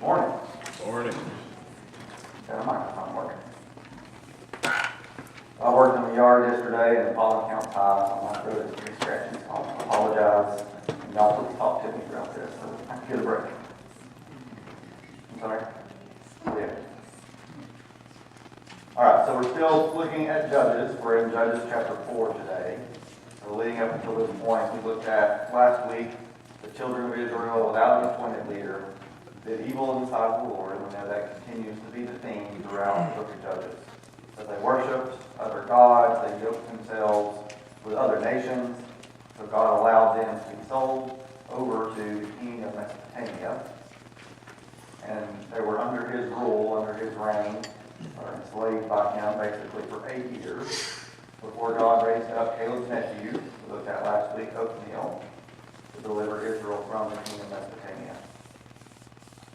Morning. Morning. Got a microphone working. I worked in the yard yesterday and the pollen count's high, so my throat is pretty scratchy. So I apologize. And y'all please talk to me throughout this so I can get a break. I'm sorry? Yeah. Alright, so we're still looking at Judges. We're in Judges chapter 4 today. So leading up until this point, we looked at last week the children of Israel without an appointed leader did evil in the sight of the Lord, and we know that continues to be the theme throughout the book of Judges. So they worshipped other gods, they yoked themselves with other nations, so God allowed them to be sold over to the king of Mesopotamia. And they were under his rule, under his reign, or enslaved by him basically for 8 years, before God raised up Caleb's nephew, we looked at last week, Othniel, to deliver Israel from the king of Mesopotamia.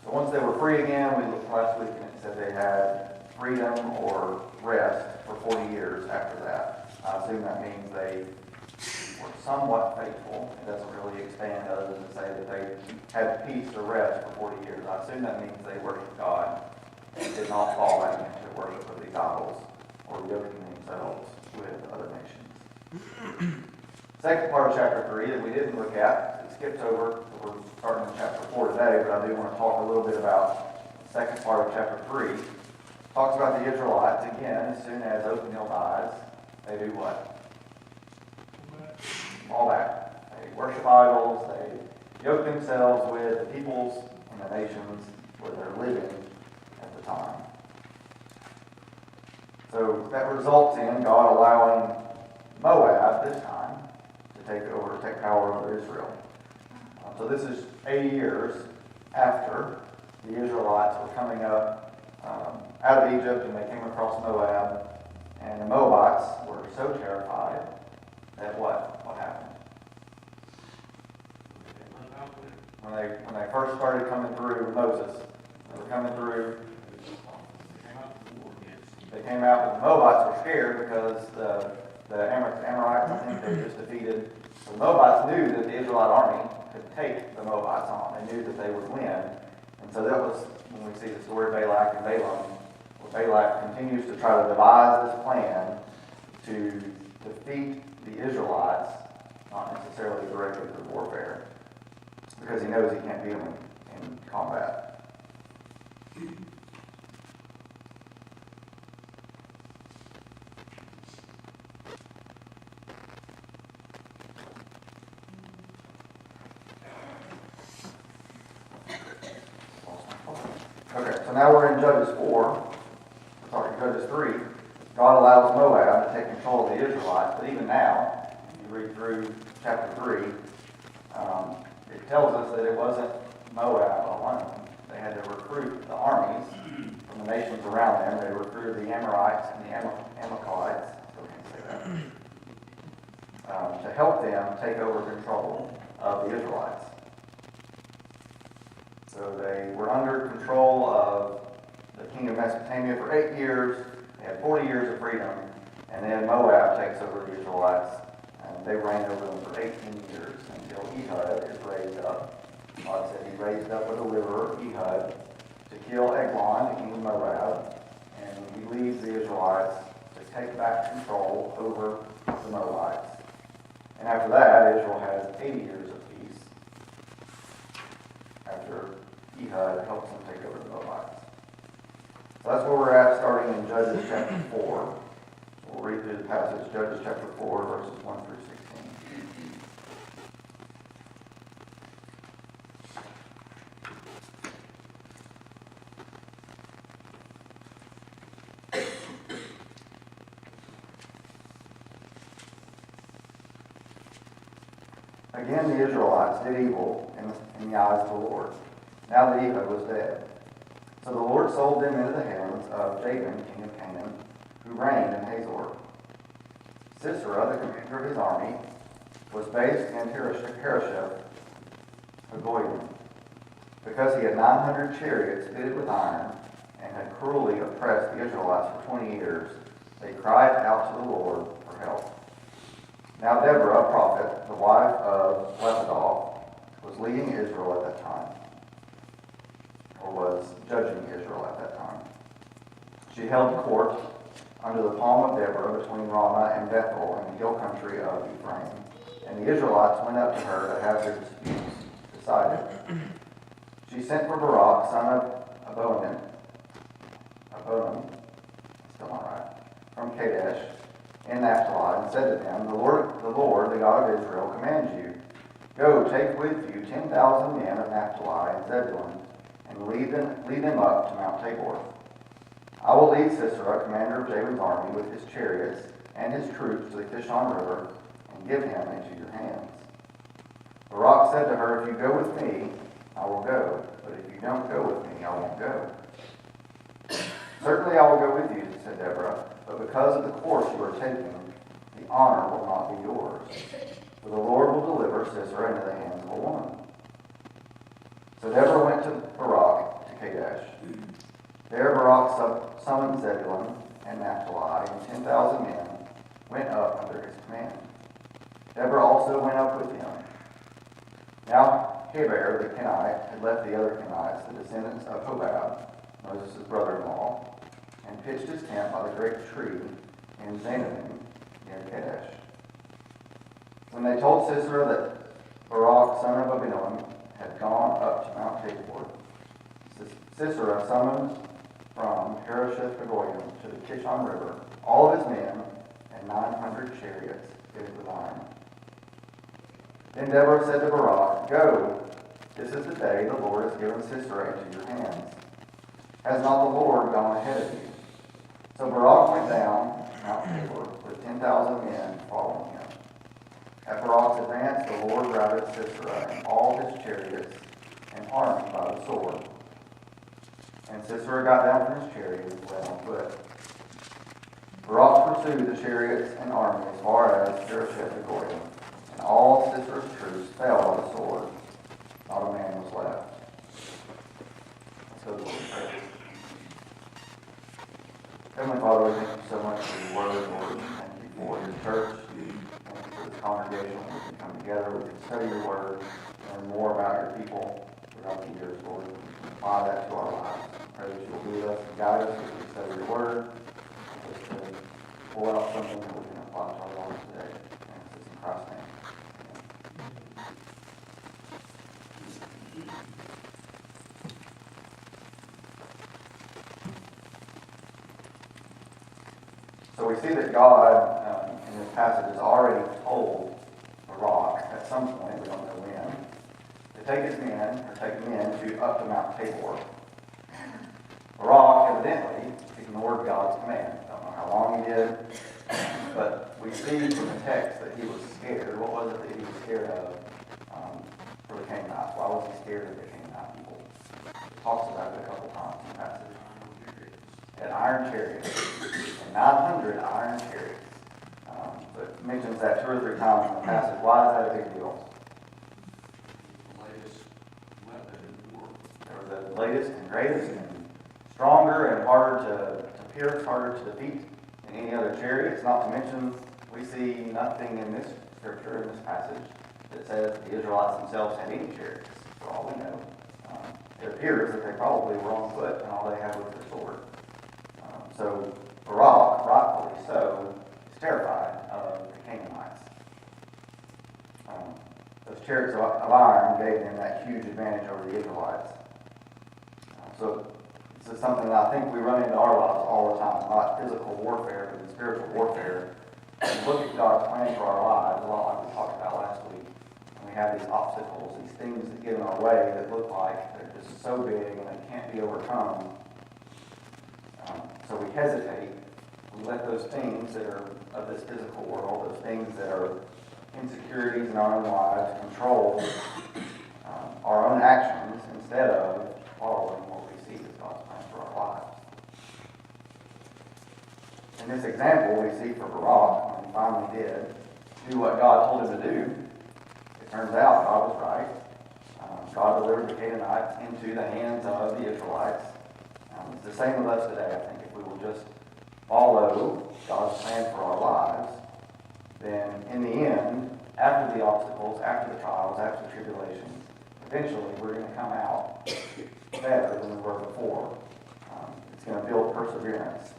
So once they were free again, we looked last week and it said they had freedom or rest for 40 years after that. I assume that means they were somewhat faithful. It doesn't really expand other than to say that they had peace or rest for 40 years. I assume that means they worshiped God and did not fall back into worship of these idols or yoking themselves with other nations. Second part of chapter 3 that we didn't look at, it skipped over, so we're starting in chapter 4 today, but I do want to talk a little bit about the second part of chapter 3. Talks about the Israelites again. As soon as Othniel dies, they do what? Fall back. They worship idols, they yoke themselves with the peoples and the nations where they're living at the time. So that results in God allowing Moab this time to take power over Israel. So this is 80 years after the Israelites were coming up out of Egypt and they came across Moab, and the Moabites were so terrified that what happened? When they first started coming through with Moses, they were coming through. They came out, but the Moabites were scared because the Amorites, I think they just defeated. The Moabites knew that the Israelite army could take the Moabites on. They knew that they would win. And so that was when we see the story of Balak and Balaam, where Balak continues to try to devise this plan to defeat the Israelites, not necessarily directly through warfare, because he knows he can't beat them in combat. Okay, so now we're in Judges 3. God allows Moab to take control of the Israelites, but even now, if you read through chapter 3, it tells us that it wasn't Moab alone. They had to recruit the armies from the nations around them. They recruited the Amorites and the Amalekites, still can't say that, to help them take over control of the Israelites. So they were under control of the king of Mesopotamia for 8 years. They had 40 years of freedom. And then Moab takes over the Israelites. And they reign over them for 18 years until Ehud is raised up. God said he raised up a deliverer, Ehud, to kill Eglon, the king of Moab. And he leads the Israelites to take back control over the Moabites. And after that, Israel has 80 years of peace after Ehud helps them take over the Moabites. So that's where we're at, starting in Judges chapter 4. We'll read through the passage, Judges chapter 4, verses 1 through 16. Again, the Israelites did evil in the eyes of the Lord, now that Ehud was dead. So the Lord sold them into the hands of Jabin, king of Canaan, who reigned in Hazor. Sisera, the commander of his army, was based in Harosheth, Hagoyim, because he had 900 chariots fitted with iron and had cruelly oppressed the Israelites for 20 years. They cried out to the Lord for help. Now Deborah, a prophet, the wife of Lephidoth, was leading Israel at that time, or was was judging Israel at that time. She held court under the palm of Deborah between Ramah and Bethel in the hill country of Ephraim, and the Israelites went up to her to have their disputes decided. She sent for Barak, son of Abonam, still not right, from Kadesh in Naphtali, and said to them, the Lord, the God of Israel, commands you, go, take with you 10,000 men of Naphtali and Zebulun, and lead them up to Mount Tabor. I will lead Sisera, commander of Jabin's army, with his chariots and his troops to the Kishon River, and give him into your hands. Barak said to her, if you go with me, I will go, but if you don't go with me, I won't go. Certainly I will go with you, said Deborah, but because of the course you are taking, the honor will not be yours. For the Lord will deliver Sisera into the hands of a woman. So Deborah went to Barak to Kadesh. There Barak summoned Zebulun and Naphtali, and 10,000 men went up under his command. Deborah also went up with him. Now Heber the Kenite had left the other Kenites, the descendants of Hobab, Moses' brother-in-law, and pitched his tent by the great tree in Zaanannim near Kadesh. When they told Sisera that Barak, son of Abinoam, had gone up to Mount Tabor, Sisera summoned from Harosheth-Hagoyim to the Kishon River all of his men and 900 chariots fitted with iron. Then Deborah said to Barak, go, this is the day the Lord has given Sisera into your hands. Has not the Lord gone ahead of you? So Barak went down Mount Tabor with 10,000 men following him. At Barak's advance, the Lord routed Sisera and all his chariots and army by the sword. And Sisera got down from his chariot and fled on foot. Barak pursued the chariots and army as far as Harosheth-Hagoyim, and all Sisera's troops fell by the sword. Not a man was left. Let's go to the Lord in prayer. Heavenly Father, we thank you so much for your word, Lord. Thank you for your church. Thank you for this congregation where we can come together, we can study your word, learn more about your people throughout the years, Lord. We can apply that to our lives. I pray that you will lead us and guide us as we study your word, just to pull out something that we can apply to our lives today. And it's in Christ's name. So we see that God, in this passage, has already told Barak at some point, we don't know when, to take his men, or take men up to Mount Tabor. Barak evidently ignored God's command. I don't know how long he did, but we see from the text that he was scared. What was it that he was scared of for the Canaanites? Why was he scared of the Canaanite people? It talks about it a couple times in the passage. An iron chariot, and 900 iron chariots. But it mentions that 2 or 3 times in the passage. Why is that a big deal? The latest weapon in war. They were the latest and greatest and stronger and harder to pierce, harder to defeat than any other chariots. Not to mention, we see nothing in this scripture, in this passage, that says the Israelites themselves had any chariots, for all we know. It appears that they probably were on foot and all they had was their sword. So Barak, rightfully so, is terrified of the Canaanites. Those chariots of iron gave them that huge advantage over the Israelites. So this is something that I think we run into our lives all the time, not physical warfare, but in spiritual warfare. And look at God's plan for our lives, a lot like we talked about last week. And we have these obstacles, these things that get in our way that look like they're just so big and they can't be overcome. So we hesitate. We let those things that are of this physical world, those things that are insecurities in our own lives, control our own actions instead of following what we see as God's plan for our lives. In this example, we see for Barak, when he finally did do what God told him to do, it turns out God was right. God delivered the Canaanites into the hands of the Israelites. It's the same with us today, I think. If we will just follow God's plan for our lives, then in the end, after the obstacles, after the trials, after the tribulations, eventually we're going to come out better than we were before. It's going to build perseverance.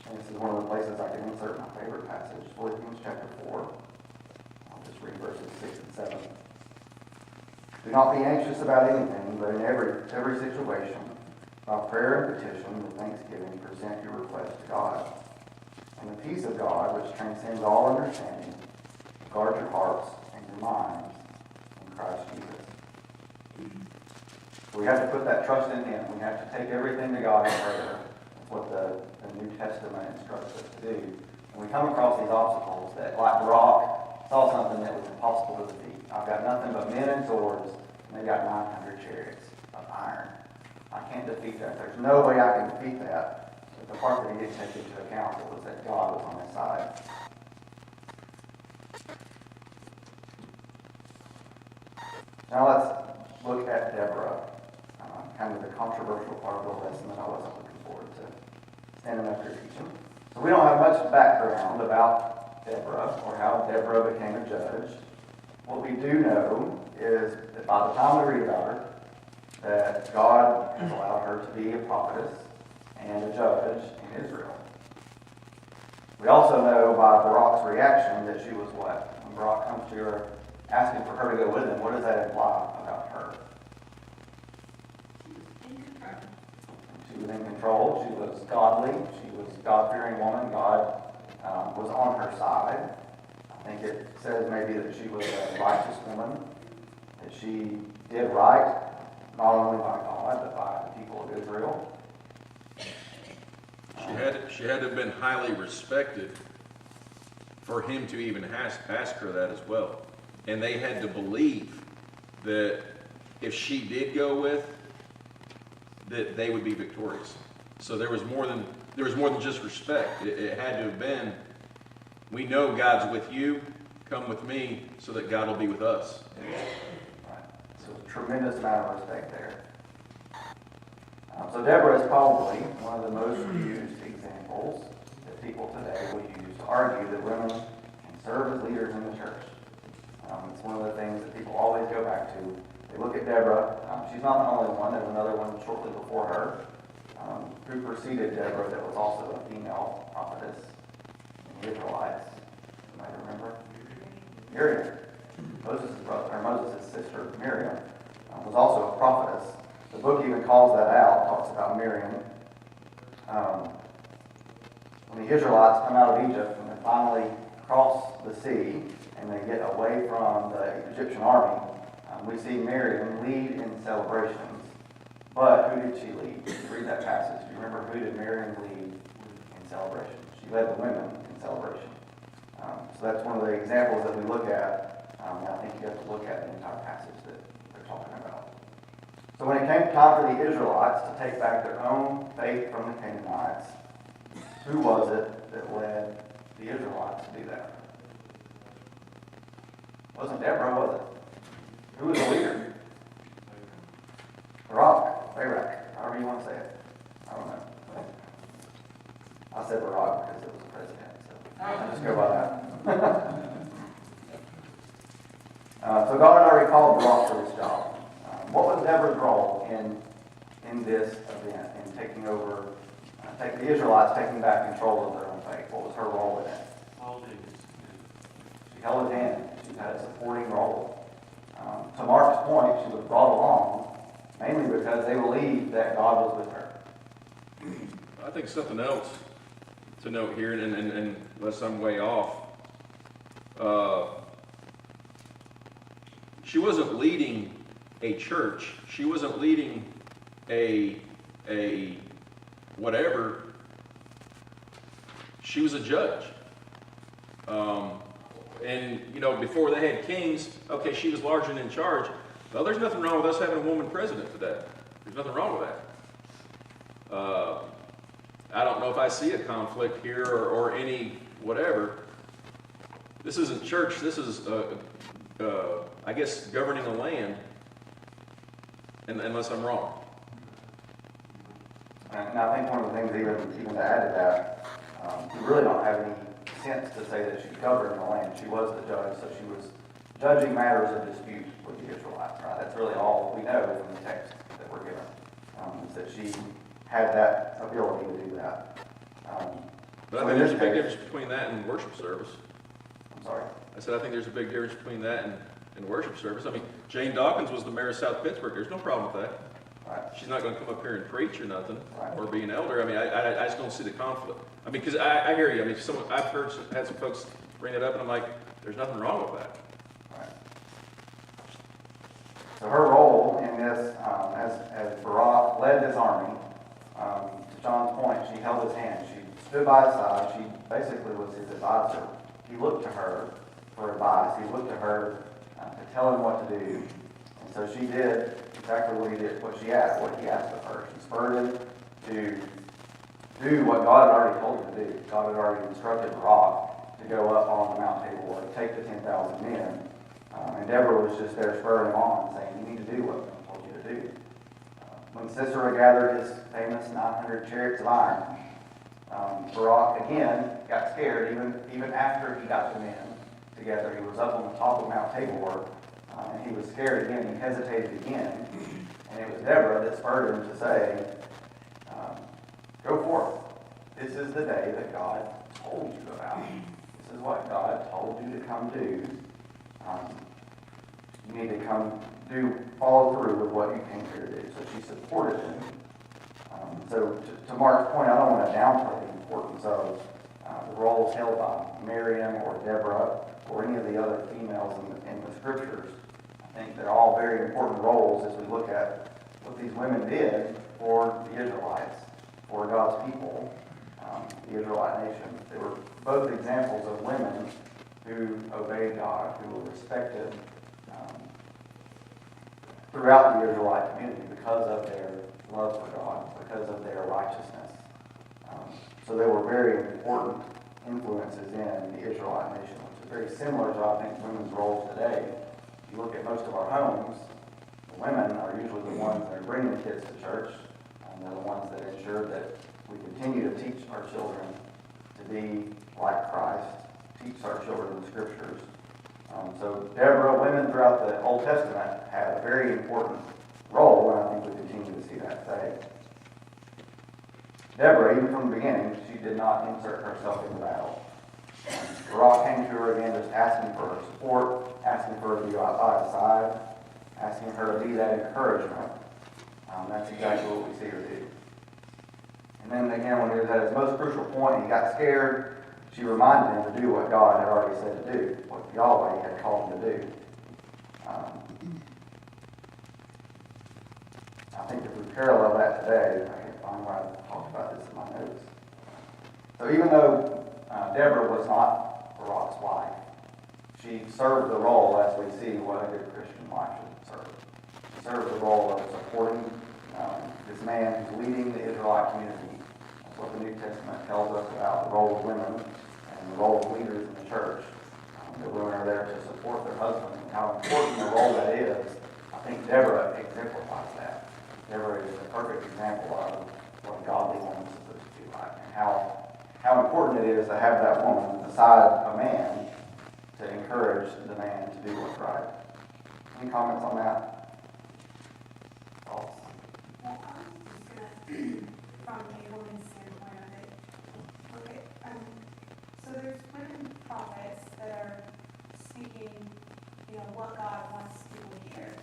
And this is one of the places I can insert my favorite passage, Philippians chapter 4. I'll just read verses 6 and 7. Do not be anxious about anything, but in every situation, by prayer and petition, with thanksgiving, present your request to God. And the peace of God, which transcends all understanding, guard your hearts and your minds in Christ Jesus. So we have to put that trust in Him. We have to take everything to God in prayer. That's what the New Testament instructs us to do. When we come across these obstacles that, like Barak, saw something that was impossible to defeat. I've got nothing but men and swords, and they've got 900 chariots of iron. I can't defeat that. There's no way I can defeat that. But the part that he didn't take into account was that God was on his side. Now let's look at Deborah, kind of the controversial part of the lesson that I wasn't looking forward to standing up here teaching. So we don't have much background about Deborah or how Deborah became a judge. What we do know is that by the time we read about her, that God has allowed her to be a prophetess and a judge in Israel. We also know by Barak's reaction that she was what? When Barak comes to her asking for her to go with him, what does that imply about her? She was in control. She was godly. She was a God-fearing woman. God was on her side. I think it says maybe that she was a righteous woman, that she did right, not only by God, but by the people of Israel. She had to have been highly respected for him to even ask her that as well. And they had to believe that if she did go with, that they would be victorious. So there was more than just respect. It had to have been, we know God's with you, come with me so that God will be with us. Right. So a tremendous amount of respect there. So Deborah is probably one of the most used examples that people today will use to argue that women can serve as leaders in the church. It's one of the things that people always go back to. They look at Deborah. She's not the only one. There's another one shortly before her who preceded Deborah that was also a female prophetess in the Israelites. You might remember. Miriam, Moses' sister, Miriam, was also a prophetess. The book even calls that out, talks about Miriam. When the Israelites come out of Egypt and they finally cross the sea and they get away from the Egyptian army, we see Miriam lead in celebrations. But who did she lead? Read that passage. Do you remember who did Miriam lead in celebration? She led the women in celebration. So that's one of the examples that we look at. And I think you have to look at the entire passage that they're talking about. So when it came time for the Israelites to take back their own faith from the Canaanites, who was it that led the Israelites to do that? It wasn't Deborah, was it? Who was the leader? Barak, however you want to say it. I don't know. I said Barak because it was the president, so I just go by that. So God had already called Barak for this job. What was Deborah's role in this event, in taking over, the Israelites taking back control of their own faith? What was her role in it? She held his hand. She had a supporting role. To Mark's point, she was brought along mainly because they believed that God was with her. I think something else to note here, and unless I'm way off, she wasn't leading a church. She wasn't leading a whatever. She was a judge. And, before they had kings, okay, she was large and in charge. Well, there's nothing wrong with us having a woman president today. There's nothing wrong with that. I don't know if I see a conflict here or any whatever. This isn't church. This is, I guess, governing a land, unless I'm wrong. And I think one of the things, even to add to that, we really don't have any sense to say that she governed the land. She was the judge, so she was judging matters of dispute with the Israelites, right? That's really all we know from the text that we're given. that she had that ability to do that. But So I in think there's this a big case- difference between that and worship service. I'm sorry. I said, I think there's a big difference between that and worship service. I mean, Jane Dawkins was the mayor of South Pittsburgh. There's no problem with that. Right. She's not going to come up here and preach or nothing, Right. or be an elder. I mean, I just don't see the conflict. I mean, because I hear you. I mean, I've had some folks bring it up, and I'm like, there's nothing wrong with that. Right. So her role in this, as Barak led this army, to John's point, she held his hand. She stood by his side. She basically was his advisor. He looked to her for advice. He looked to her to tell him what to do. And so she did exactly what he asked of her. She spurred him to do what God had already told him to do. God had already instructed Barak to go up on the Mount Tabor and take the 10,000 men. And Deborah was just there spurring him on, saying, you need to do what I told you to do. When Sisera gathered his famous 900 chariots of iron, Barak again got scared, even after he got the men together. He was up on the top of Mount Tabor, and he was scared again. He hesitated again, and it was Deborah that spurred him to say, go forth. This is the day that God told you about. This is what God told you to come do. You need to come follow through with what you came here to do. So she supported him. So to Mark's point, I don't want to downplay the importance of the roles held by Miriam or Deborah or any of the other females in the scriptures. I think they're all very important roles as we look at what these women did for the Israelites, for God's people, the Israelite nation. They were both examples of women who obeyed God, who were respected throughout the Israelite community because of their love for God, because of their righteousness. So they were very important influences in the Israelite nation, which is very similar to, I think, women's roles today. If you look at most of our homes, the women are usually the ones that are bringing the kids to church, and they're the ones that ensure that we continue to teach our children to be like Christ, teach our children the scriptures. So Deborah, women throughout the Old Testament had a very important role, and I think we continue to see that today. Deborah, even from the beginning, she did not insert herself into battle. Barak came to her again just asking for her support, asking for her to be by his side, asking her to be that encouragement. That's exactly what we see her do. And then again, when he was at his most crucial point, he got scared. She reminded him to do what God had already said to do, what Yahweh had called him to do. I think if we parallel that today, I can find where I talked about this in my notes. So even though Deborah was not Barak's wife, she served the role, as we see what a good Christian wife should serve. She served the role of supporting this man who's leading the Israelite community. That's what the New Testament tells us about the role of women and the role of leaders in the church. The women are there to support their husbands, and how important a role that is. I think Deborah exemplifies that. Deborah is a perfect example of what a godly woman is supposed to be like, and how important it is to have that woman beside a man to encourage the man to do what's right. Any comments on that? Thoughts? Well, I was just gonna, from a woman's standpoint of it, okay, so there's women prophets that are speaking, what God wants people to hear.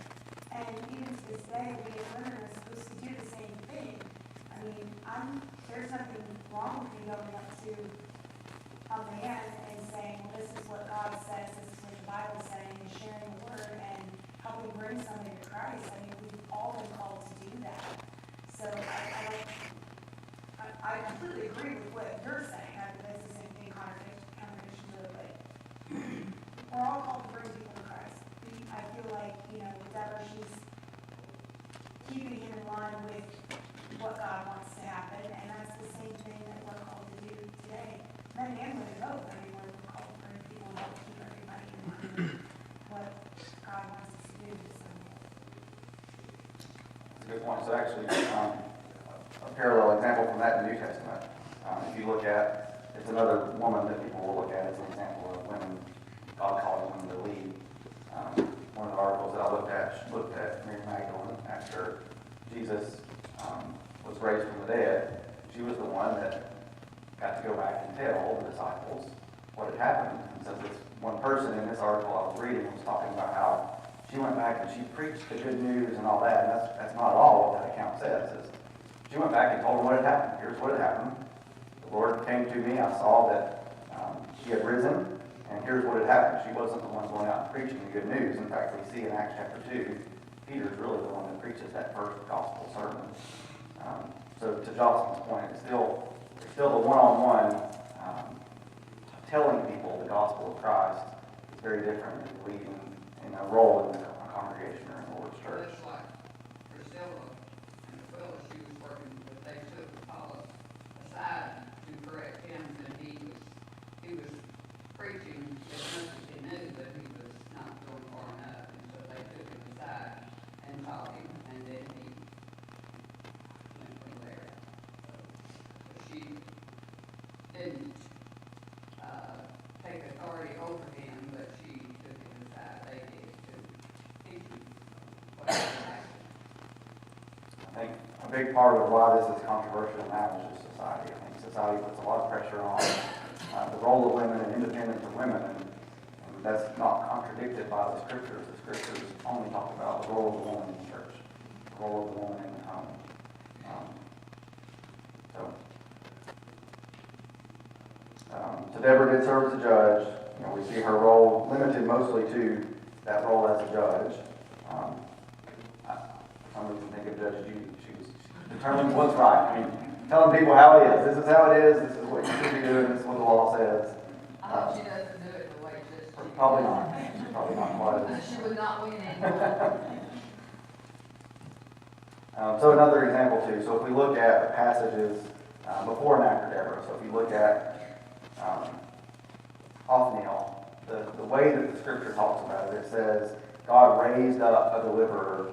And even to this day, we as women are supposed to do the same thing. I mean, there's nothing wrong with me going up to a man and saying, well, this is what God says, this is what the Bible's saying, and sharing the word and helping bring somebody to Christ. I mean, we've all been called to do that. So I completely agree with what you're saying. I mean, that's the same thing, contradiction to it, but we're all called to bring people to Christ. I feel like, with Deborah, she's keeping him in line with what God wants to happen, and that's the same thing that we're called to do today. Men and women both. I mean, we're called to bring people and help keep everybody in line with what God wants us to do. So. That's a good point. So actually, a parallel example from that in the New Testament. If you look at, it's another woman that people will look at as an example of women, God calling women to lead. One of the articles that I looked at Mary Magdalene after Jesus was raised from the dead. She was the one that got to go back and tell the disciples what had happened. And so this one person in this article I was reading was talking about how she went back and she preached the good news and all that, and that's not at all what that account says. She went back and told them what had happened. Here's what had happened. The Lord came to me. I saw that she had risen, and here's what had happened. She wasn't the one going out and preaching the good news. In fact, we see in Acts chapter 2, Peter's really the one that preaches that first gospel sermon. So to Johnson's point, it's still the one-on-one telling people the gospel of Christ is very different than leading in a role in a congregation or in the Lord's church. Just like Priscilla and Aquila, she was working, but they took Paul aside to correct him, and he was preaching as much as he knew, but he was not going far enough, and so they took him aside and taught him, and then he went from there. So she didn't take authority over him, but she took him aside. They did to teach him what was happening. I think a big part of why this is controversial now is just society. I think society puts a lot of pressure on the role of women and independence of women, and that's not contradicted by the scriptures. The scriptures only talk about the role of the woman in the church, the role of the woman in the home. So Deborah did serve as a judge. You know, we see her role limited mostly to that role as a judge. Some reason think of Judge Judy. She was determining what's right. I mean, telling people how it is. This is how it is. This is what you should be doing. This is what the law says. I hope she doesn't do it the way this. Probably not. Probably not quite as. She would not win anyway. So another example too. So if we look at the passages before and after Deborah. So if you look at Othniel, the way that the scripture talks about it, it says God raised up a deliverer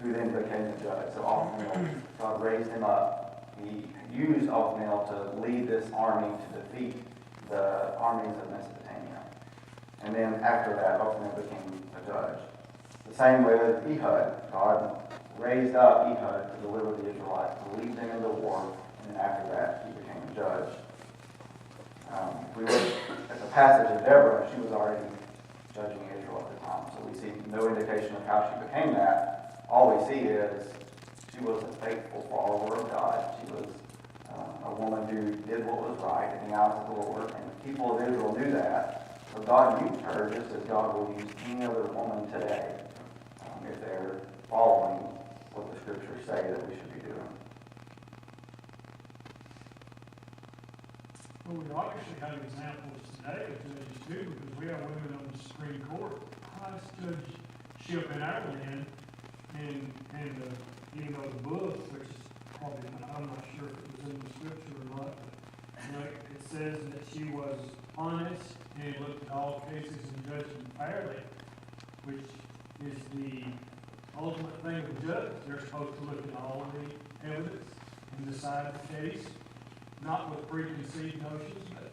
who then became the judge. So Othniel, God raised him up. He used Othniel to lead this army to defeat the armies of Mesopotamia. And then after that, Othniel became a judge. The same with Ehud. God raised up Ehud to deliver the Israelites, to lead them into war, and then after that, he became a judge. If we look at the passage of Deborah, she was already judging Israel at the time, so we see no indication of how she became that. All we see is she was a faithful follower of God. She was a woman who did what was right in the eyes of the Lord, and the people of Israel knew that. So God used her just as God will use any other woman today if they're following what the scriptures say that we should be doing. Well, we obviously have examples today of judges too, because we have women on the Supreme Court, highest judgeship in our land, and even though the book, which is probably, I'm not sure if it was in the scripture or not, but it says that she was honest and looked at all cases and judged them fairly, which is the ultimate thing of a judge. They're supposed to look at all the evidence and decide the case, not with preconceived notions, but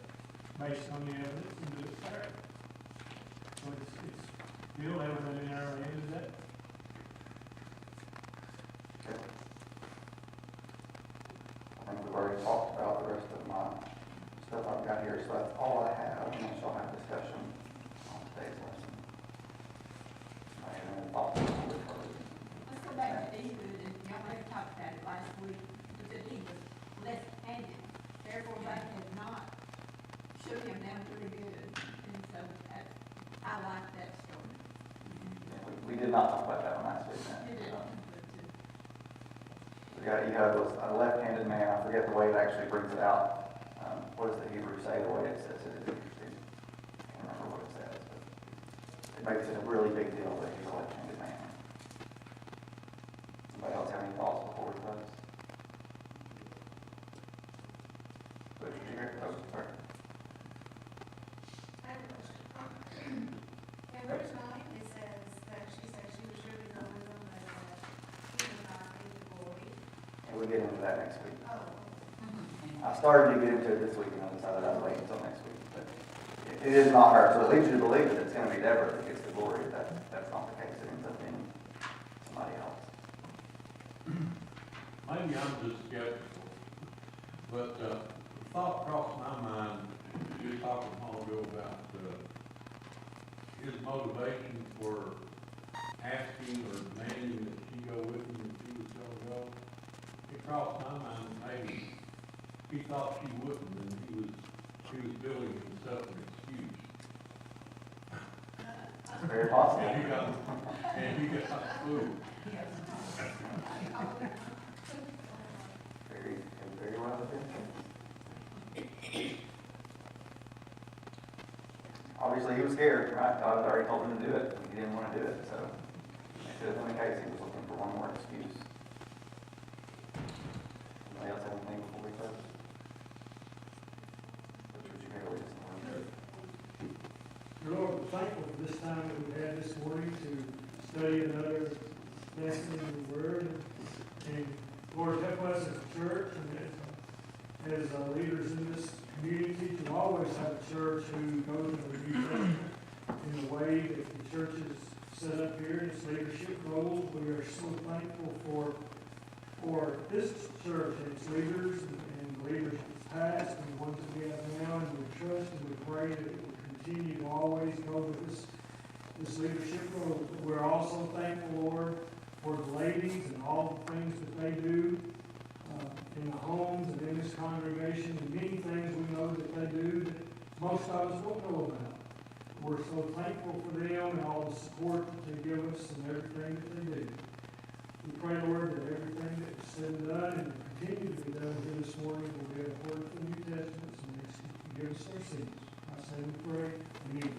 based on the evidence and do it fair. So it's still evident in our land today. Okay. I think we've already talked about the rest of my stuff I've got here, so that's all I have, unless y'all have discussion on today's lesson. I have any thoughts? Let's go back to Ehud, and y'all may have talked about it last week, but that he was left-handed. Therefore, they had not shook him down pretty good, and so I like that story. We did not talk about that one last week, man. It did, We got Ehud was a left-handed man. I forget the way it actually brings it out. What does the Hebrew say? The way it says it is interesting. I can't remember what it says, but it makes it a really big deal that he's a left-handed man. Anybody else have any thoughts before we close? What did you hear? Oh, sorry. I have a question. In verse 9, it says that she said she was really the wisdom that he was not in the glory. And we'll get into that next week. Oh. I started to get into it this week and I decided I'd wait until next week. But it is not her. So it leads you to believe that it's going to be Deborah that gets the glory. That's not the case. It ends up being somebody else. maybe I'm just skeptical, but, the thought crossed my mind, you were talking a while ago about, his motivation for asking or demanding that she go with him if she was gonna go. It crossed my mind that maybe he thought she wouldn't, and he was building himself an excuse. Very possible. And he got fooled. Very well thinking. Obviously, he was scared, right? God had already told him to do it. He didn't want to do it, so it could have been the case. He was looking for one more excuse. Anybody else have anything before we close? Richard, you may lead us in prayer. Lord, we're thankful for this time that we had this morning to study another lesson in the Word. And Lord, help us as a church and as leaders in this community to always have a church who goes into the New Testament in the way that the church is set up here in its leadership roles. We are so thankful for this church and its leaders and leaders past and the ones that we have now, and we trust and we pray that it will continue to always go with this leadership role. We're also thankful, Lord, for the ladies and all the things that they do in the homes and in this congregation, and many things we know that they do that most of us won't know about. We're so thankful for them and all the support that they give us and everything that they do. We pray, Lord, that everything that is said and done and continue to be done here this morning will be according to the New Testament, and forgive us our sins. I say we pray, amen.